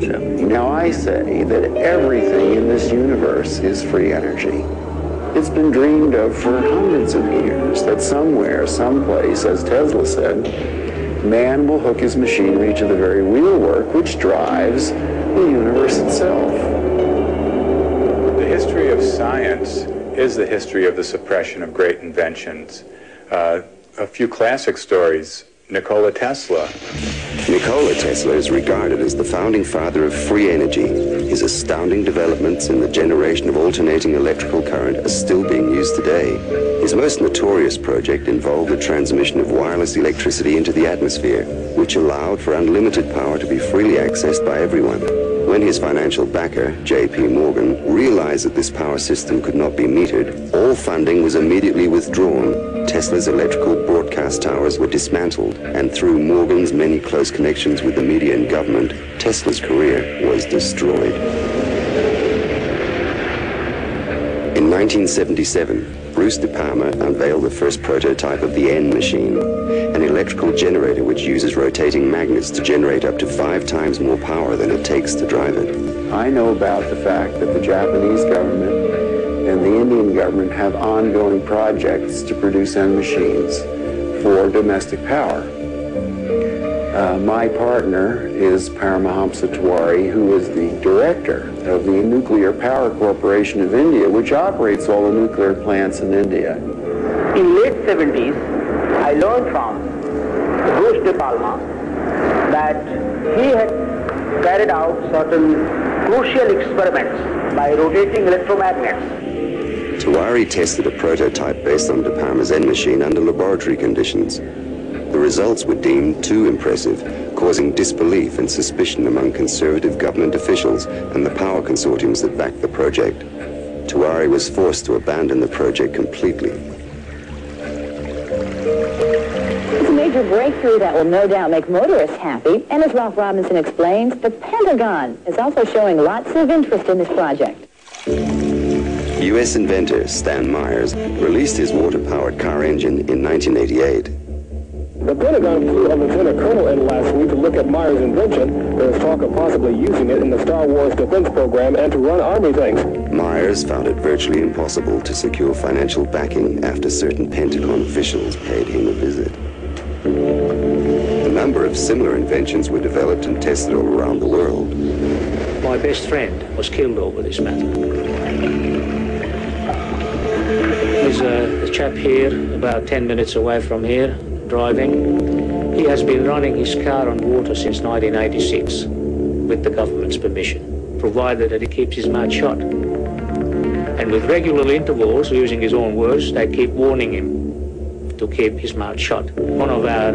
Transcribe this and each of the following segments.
concept. Now I say that everything in this universe is free energy. It's been dreamed of for hundreds of years that somewhere, someplace, as Tesla said, man will hook his machinery to the very wheelwork which drives the universe itself. The history of science is the history of the suppression of great inventions. A few classic stories. Nikola Tesla. Nikola Tesla is regarded as the founding father of free energy. His astounding developments in the generation of alternating electrical current are still being used today. His most notorious project involved the transmission of wireless electricity into the atmosphere, which allowed for unlimited power to be freely accessed by everyone. When his financial backer, J.P. Morgan, realized that this power system could not be metered, all funding was immediately withdrawn. Tesla's electrical broadcast towers were dismantled, and through Morgan's many close connections with the media and government, Tesla's career was destroyed. In 1977, Bruce De Palma unveiled the first prototype of the N machine, an electrical generator which uses rotating magnets to generate up to 5 times more power than it takes to drive it. I know about the fact that the Japanese government and the Indian government have ongoing projects to produce N machines for domestic power. My partner is Paramahamsa Tiwari, who is the director of the Nuclear Power Corporation of India, which operates all the nuclear plants in India. In late 70s, I learned from Bruce De Palma that he had carried out certain crucial experiments by rotating electromagnets. Tiwari tested a prototype based on De Palma's N machine under laboratory conditions. The results were deemed too impressive, causing disbelief and suspicion among conservative government officials and the power consortiums that backed the project. Tiwari was forced to abandon the project completely. It's a major breakthrough that will no doubt make motorists happy, and as Ralph Robinson explains, the Pentagon is also showing lots of interest in this project. U.S. inventor Stan Myers released his water-powered car engine in 1988. The Pentagon flew a lieutenant colonel in last week to look at Myers' invention. There is talk of possibly using it in the Star Wars defense program and to run Army things. Myers found it virtually impossible to secure financial backing after certain Pentagon officials paid him a visit. A number of similar inventions were developed and tested all around the world. My best friend was killed over this matter. There's a chap here, about 10 minutes away from here, driving. He has been running his car on water since 1986 with the government's permission, provided that he keeps his mouth shut. And with regular intervals, using his own words, they keep warning him to keep his mouth shut. One of our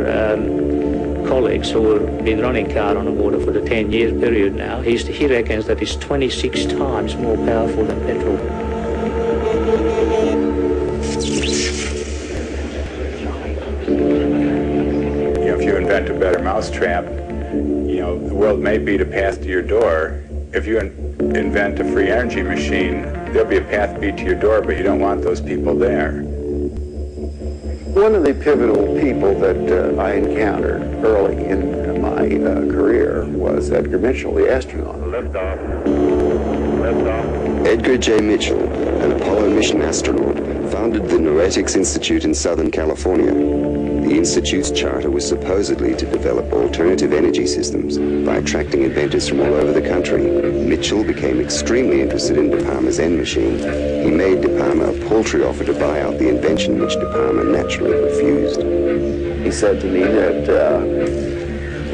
colleagues who have been running car on the water for the 10-year period now, he reckons that it's 26 times more powerful than petrol. If you invent a better mousetrap, the world may beat a path to your door. If you invent a free energy machine, there'll be a path beat to your door, but you don't want those people there. One of the pivotal people that I encountered early in my career was Edgar Mitchell, the astronaut. Liftoff. Edgar J. Mitchell, an Apollo mission astronaut, founded the Noetics Institute in Southern California. The Institute's charter was supposedly to develop alternative energy systems by attracting inventors from all over the country. Mitchell became extremely interested in De Palma's N machine. He made De Palma a paltry offer to buy out the invention, which De Palma naturally refused. He said to me that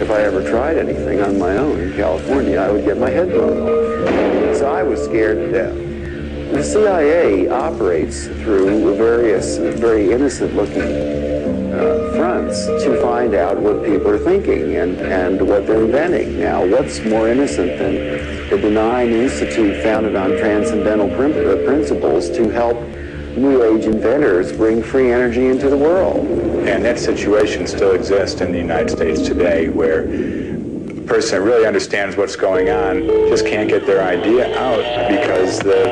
if I ever tried anything on my own in California, I would get my head blown off. So I was scared to death. The CIA operates through various very innocent-looking fronts to find out what people are thinking and what they're inventing. Now, what's more innocent than the benign institute founded on transcendental principles to help New Age inventors bring free energy into the world? And that situation still exists in the United States today, where a person that really understands what's going on just can't get their idea out because the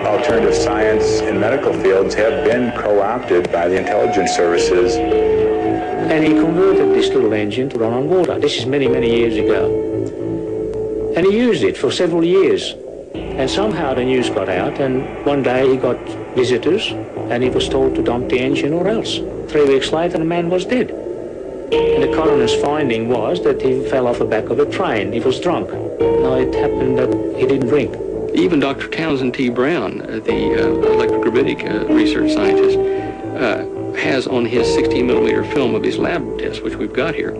alternative science and medical fields have been co-opted by the intelligence services. And he converted this little engine to run on water. This is many, many years ago. And he used it for several years. And somehow the news got out, and one day he got visitors, and he was told to dump the engine or else. 3 weeks later, the man was dead. And the coroner's finding was that he fell off the back of a train. He was drunk. Now, it happened that he didn't drink. Even Dr. Townsend T. Brown, the electrogravitic research scientist, has on his 16-millimeter film of his lab test, which we've got here,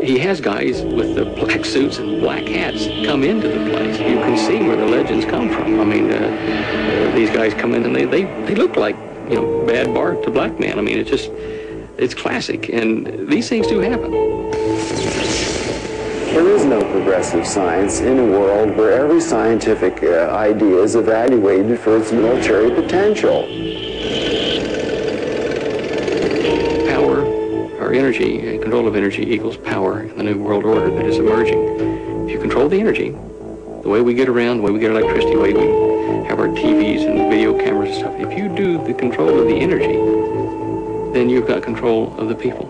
he has guys with the black suits and black hats come into the place. You can see where the legends come from. I mean, these guys come in and they look like, you know, Bad Bart, the black man. I mean, it's classic, and these things do happen. There is no progressive science in a world where every scientific idea is evaluated for its military potential. Power, or energy, and control of energy equals power in the new world order that is emerging. If you control the energy, the way we get around, the way we get electricity, the way we have our TVs and video cameras and stuff, if you do the control of the energy, then you've got control of the people.